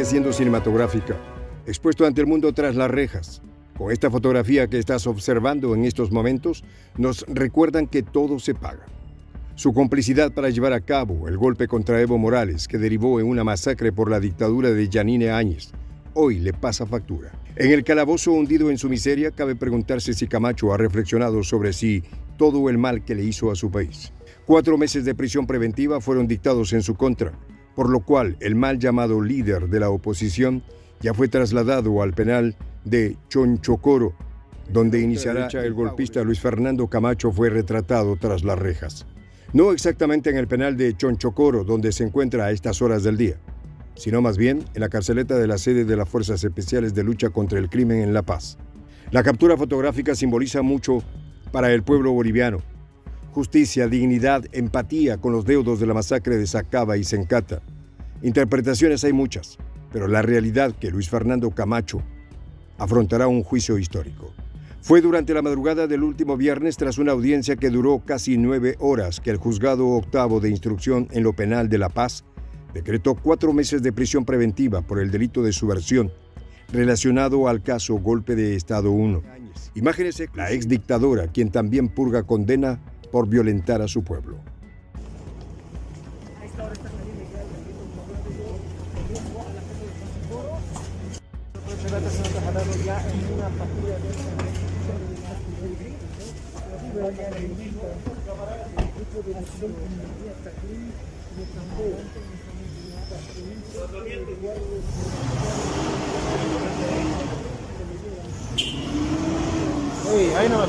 sigue siendo cinematográfica, expuesto ante el mundo tras las rejas. Con esta fotografía que estás observando en estos momentos, nos recuerdan que todo se paga. Su complicidad para llevar a cabo el golpe contra Evo Morales, que derivó en una masacre por la dictadura de Yanine Áñez, hoy le pasa factura. En el calabozo hundido en su miseria, cabe preguntarse si Camacho ha reflexionado sobre si todo el mal que le hizo a su país. 4 meses de prisión preventiva fueron dictados en su contra, por lo cual el mal llamado líder de la oposición ya fue trasladado al penal de Chonchocoro, donde iniciará el golpista Luis Fernando Camacho fue retratado tras las rejas. No exactamente en el penal de Chonchocoro, donde se encuentra a estas horas del día, sino más bien en la carceleta de la sede de las Fuerzas Especiales de Lucha contra el Crimen en La Paz. La captura fotográfica simboliza mucho para el pueblo boliviano: justicia, dignidad, empatía con los deudos de la masacre de Sacaba y Sencata. Interpretaciones hay muchas, pero la realidad que Luis Fernando Camacho afrontará un juicio histórico. Fue durante la madrugada del último viernes, tras una audiencia que duró casi 9 horas, que el Juzgado Octavo de Instrucción en lo Penal de La Paz decretó 4 meses de prisión preventiva por el delito de subversión relacionado al caso Golpe de Estado 1. Imagínese la exdictadora, quien también purga condena por violentar a su pueblo. Ahí no me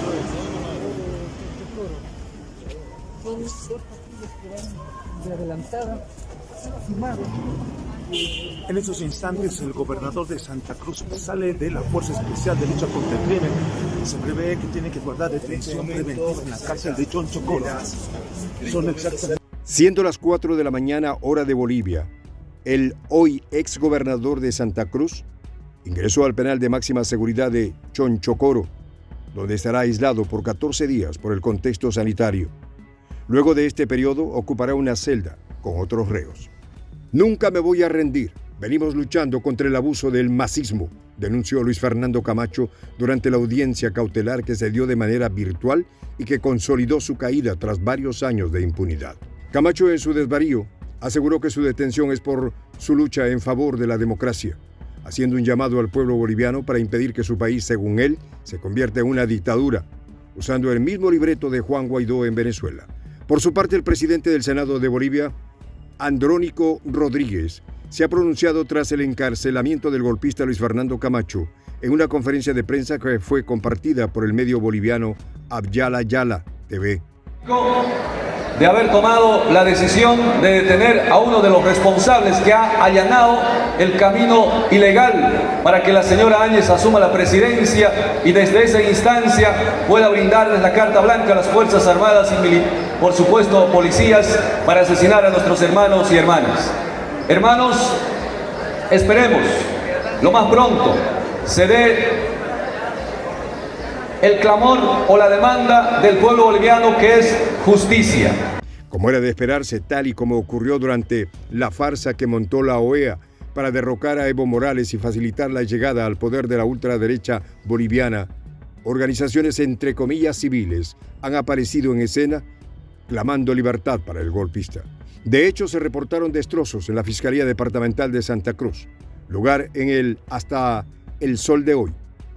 En estos instantes, el gobernador de Santa Cruz sale de la Fuerza Especial de Lucha contra el Crimen. Se prevé que tiene que guardar detención preventiva en la cárcel de Chonchocoro. Son exactamente... Siendo las 4 de la mañana, hora de Bolivia, el hoy exgobernador de Santa Cruz ingresó al penal de máxima seguridad de Chonchocoro, donde estará aislado por 14 días por el contexto sanitario. Luego de este periodo, ocupará una celda con otros reos. Nunca me voy a rendir. Venimos luchando contra el abuso del masismo, denunció Luis Fernando Camacho durante la audiencia cautelar que se dio de manera virtual y que consolidó su caída tras varios años de impunidad. Camacho, en su desvarío, aseguró que su detención es por su lucha en favor de la democracia, haciendo un llamado al pueblo boliviano para impedir que su país, según él, se convierta en una dictadura, usando el mismo libreto de Juan Guaidó en Venezuela. Por su parte, el presidente del Senado de Bolivia, Andrónico Rodríguez, se ha pronunciado tras el encarcelamiento del golpista Luis Fernando Camacho en una conferencia de prensa que fue compartida por el medio boliviano Abyala Yala TV. De haber tomado la decisión de detener a uno de los responsables que ha allanado el camino ilegal para que la señora Áñez asuma la presidencia y desde esa instancia pueda brindarles la carta blanca a las Fuerzas Armadas y por supuesto policías para asesinar a nuestros hermanos y hermanas. Hermanos, esperemos lo más pronto se dé el clamor o la demanda del pueblo boliviano, que es justicia. Como era de esperarse, tal y como ocurrió durante la farsa que montó la OEA para derrocar a Evo Morales y facilitar la llegada al poder de la ultraderecha boliviana, organizaciones entre comillas civiles han aparecido en escena clamando libertad para el golpista. De hecho, se reportaron destrozos en la Fiscalía Departamental de Santa Cruz, lugar en el hasta el sol de hoy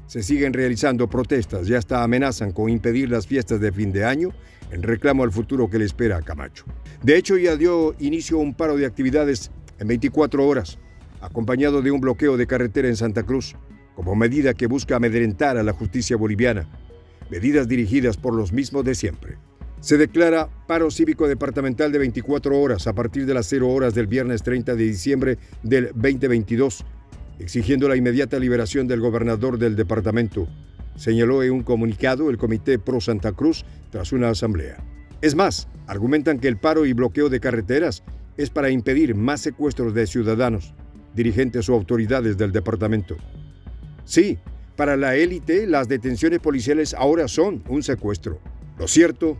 se siguen realizando protestas y hasta amenazan con impedir las fiestas de fin de año en reclamo al futuro que le espera a Camacho. De hecho, ya dio inicio a un paro de actividades en 24 horas, acompañado de un bloqueo de carretera en Santa Cruz, como medida que busca amedrentar a la justicia boliviana, medidas dirigidas por los mismos de siempre. Se declara paro cívico departamental de 24 horas a partir de las 0 horas del viernes 30 de diciembre del 2022, exigiendo la inmediata liberación del gobernador del departamento, señaló en un comunicado el Comité Pro Santa Cruz tras una asamblea. Es más, argumentan que el paro y bloqueo de carreteras es para impedir más secuestros de ciudadanos, dirigentes o autoridades del departamento. Sí, para la élite, las detenciones policiales ahora son un secuestro. Lo cierto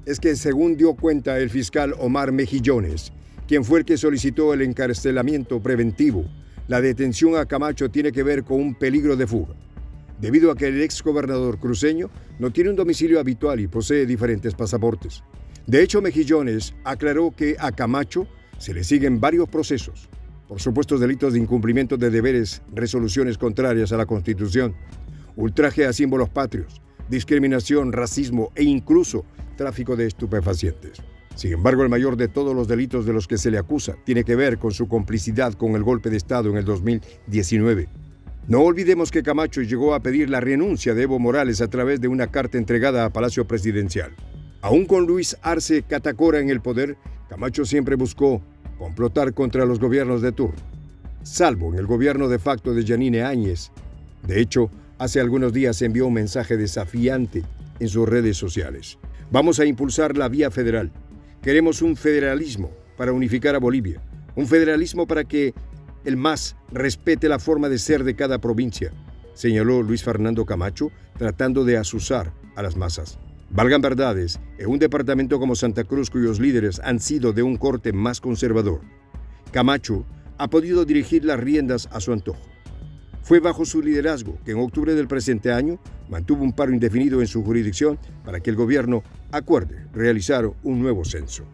es que, según dio cuenta el fiscal Omar Mejillones, quien fue el que solicitó el encarcelamiento preventivo, La detención a Camacho tiene que ver con un peligro de fuga, debido a que el exgobernador cruceño no tiene un domicilio habitual y posee diferentes pasaportes. De hecho, Mejillones aclaró que a Camacho se le siguen varios procesos por supuestos delitos de incumplimiento de deberes, resoluciones contrarias a la Constitución, ultraje a símbolos patrios, discriminación, racismo e incluso tráfico de estupefacientes. Sin embargo, el mayor de todos los delitos de los que se le acusa tiene que ver con su complicidad con el golpe de Estado en el 2019. No olvidemos que Camacho llegó a pedir la renuncia de Evo Morales a través de una carta entregada a Palacio Presidencial. Aún con Luis Arce Catacora en el poder, Camacho siempre buscó complotar contra los gobiernos de turno, salvo en el gobierno de facto de Yanine Áñez. De hecho, hace algunos días envió un mensaje desafiante en sus redes sociales. Vamos a impulsar la vía federal. Queremos un federalismo para unificar a Bolivia, un federalismo para que el MAS respete la forma de ser de cada provincia, señaló Luis Fernando Camacho, tratando de azuzar a las masas. Valgan verdades, en un departamento como Santa Cruz, cuyos líderes han sido de un corte más conservador, Camacho ha podido dirigir las riendas a su antojo. Fue bajo su liderazgo que en octubre del presente año mantuvo un paro indefinido en su jurisdicción para que el gobierno acuerde realizar un nuevo censo.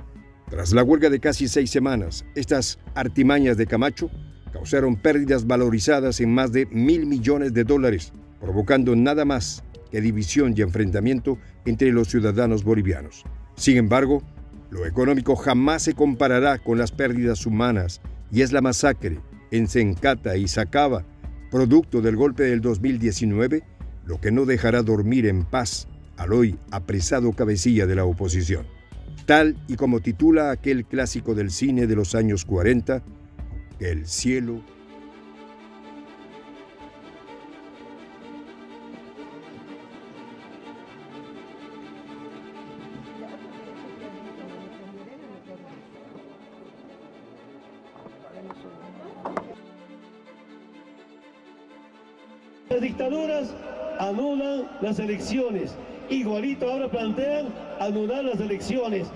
Tras la huelga de casi 6 semanas, estas artimañas de Camacho causaron pérdidas valorizadas en más de $1.000 millones, provocando nada más que división y enfrentamiento entre los ciudadanos bolivianos. Sin embargo, lo económico jamás se comparará con las pérdidas humanas y es la masacre en Sencata y Sacaba, producto del golpe del 2019, lo que no dejará dormir en paz al hoy apresado cabecilla de la oposición. Tal y como titula aquel clásico del cine de los años 40, El cielo. Las dictaduras anulan las elecciones. Igualito ahora plantean anular las elecciones.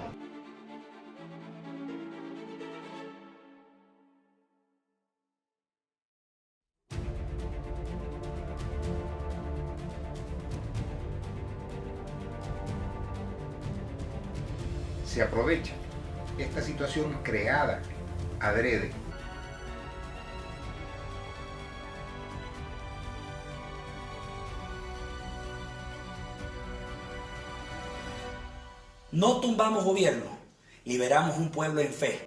Se aprovecha esta situación creada adrede No tumbamos gobierno, liberamos un pueblo en fe.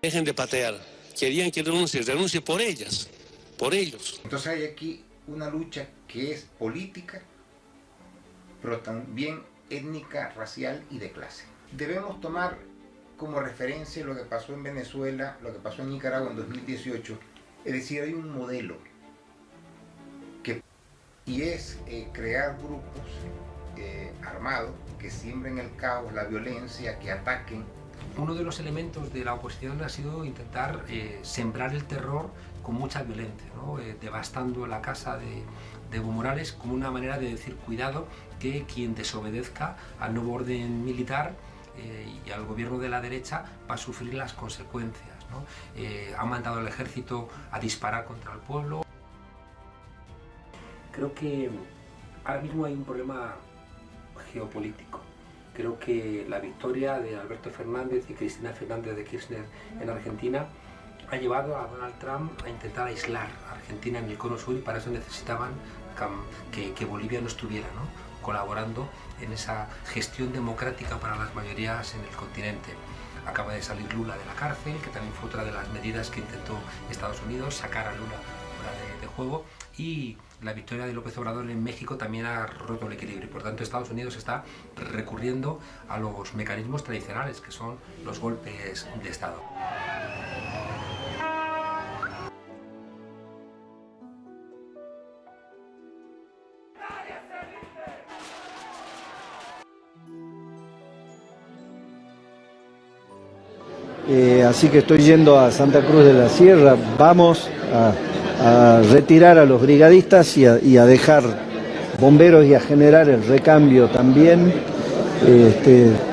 Dejen de patear. Querían que renuncie por ellas, por ellos. Entonces hay aquí una lucha que es política, pero también étnica, racial y de clase. Debemos tomar como referencia lo que pasó en Venezuela, lo que pasó en Nicaragua en 2018. Es decir, hay un modelo y es crear grupos armados que siembren el caos, la violencia, que ataquen. Uno de los elementos de la oposición ha sido intentar sembrar el terror con mucha violencia, ¿no? Devastando la casa de Evo Morales como una manera de decir cuidado que quien desobedezca al nuevo orden militar y al gobierno de la derecha va a sufrir las consecuencias, ¿no? Han mandado al ejército a disparar contra el pueblo. Creo que ahora mismo hay un problema geopolítico. Creo que la victoria de Alberto Fernández y Cristina Fernández de Kirchner en Argentina ha llevado a Donald Trump a intentar aislar a Argentina en el cono sur, y para eso necesitaban que Bolivia no estuviera, ¿no?, colaborando en esa gestión democrática para las mayorías en el continente. Acaba de salir Lula de la cárcel, que también fue otra de las medidas que intentó Estados Unidos, sacar a Lula fuera de juego. y la victoria de López Obrador en México también ha roto el equilibrio. Por tanto, Estados Unidos está recurriendo a los mecanismos tradicionales, que son los golpes de Estado. Así que estoy yendo a Santa Cruz de la Sierra. Vamos a retirar a los brigadistas y a dejar bomberos y a generar el recambio también.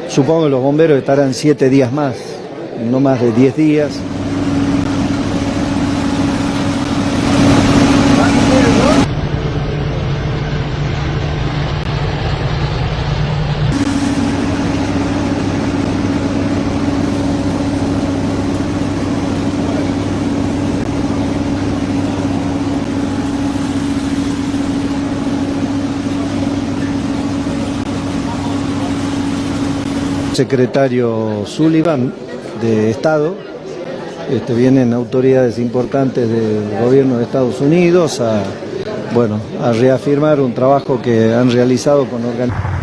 Supongo que los bomberos estarán 7 días más, no más de 10 días. Secretario Sullivan de Estado, vienen autoridades importantes del gobierno de Estados Unidos a reafirmar un trabajo que han realizado con organizaciones.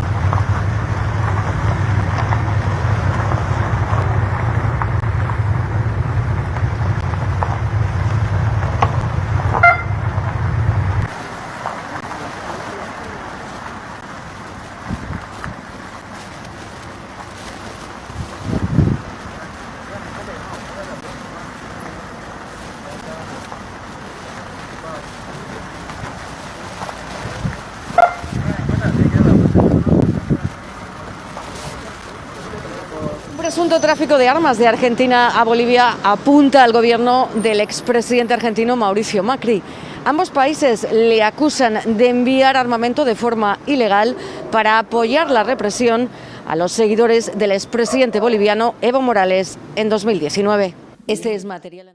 Presunto tráfico de armas de Argentina a Bolivia apunta al gobierno del expresidente argentino Mauricio Macri. Ambos países le acusan de enviar armamento de forma ilegal para apoyar la represión a los seguidores del expresidente boliviano Evo Morales en 2019. Este es material.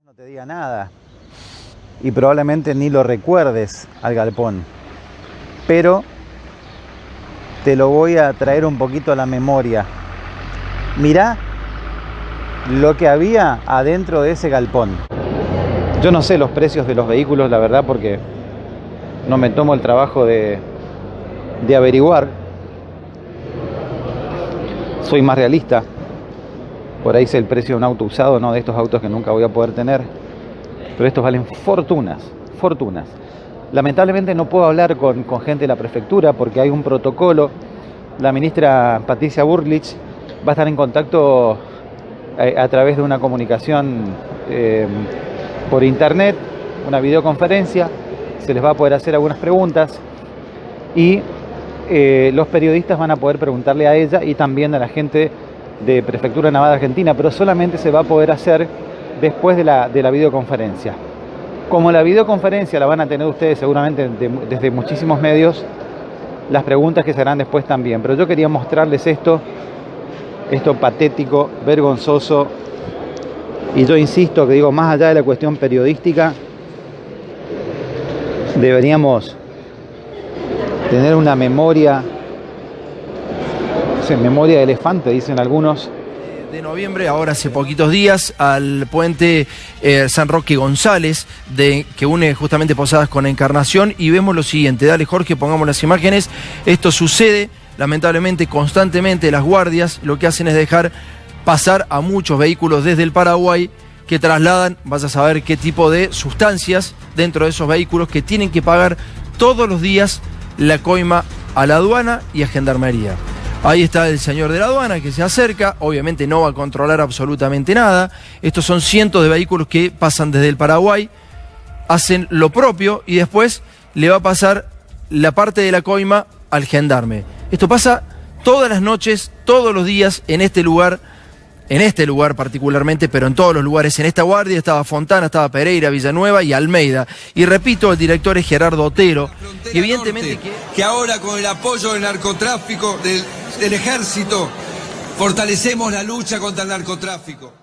No te diga nada y probablemente ni lo recuerdes al galpón, pero te lo voy a traer un poquito a la memoria. Mirá lo que había adentro de ese galpón. Yo no sé los precios de los vehículos, la verdad, porque no me tomo el trabajo de averiguar. Soy más realista. Por ahí sé el precio de un auto usado, no de estos autos que nunca voy a poder tener. Pero estos valen fortunas, fortunas. Lamentablemente no puedo hablar con gente de la prefectura porque hay un protocolo. La ministra Patricia Bullrich va a estar en contacto a través de una comunicación por internet, una videoconferencia. Se les va a poder hacer algunas preguntas y los periodistas van a poder preguntarle a ella y también a la gente de Prefectura Naval Argentina, pero solamente se va a poder hacer después de la videoconferencia. Como la videoconferencia la van a tener ustedes seguramente desde muchísimos medios, las preguntas que se harán después también. Pero yo quería mostrarles esto patético, vergonzoso, y yo insisto que digo, más allá de la cuestión periodística, deberíamos tener una memoria, memoria de elefante, dicen algunos. De noviembre, ahora hace poquitos días, al puente San Roque González, que une justamente Posadas con Encarnación, y vemos lo siguiente. Dale, Jorge, pongamos las imágenes. Esto sucede, lamentablemente, constantemente. Las guardias lo que hacen es dejar pasar a muchos vehículos desde el Paraguay que trasladan, vas a saber qué tipo de sustancias dentro de esos vehículos, que tienen que pagar todos los días la coima a la aduana y a Gendarmería. Ahí está el señor de la aduana que se acerca, obviamente no va a controlar absolutamente nada. Estos son cientos de vehículos que pasan desde el Paraguay, hacen lo propio y después le va a pasar la parte de la coima al gendarme. Esto pasa todas las noches, todos los días en este lugar particularmente, pero en todos los lugares. En esta guardia estaba Fontana, estaba Pereira, Villanueva y Almeida. Y repito, el director es Gerardo Otero. Y evidentemente que ahora con el apoyo del narcotráfico, del ejército, fortalecemos la lucha contra el narcotráfico.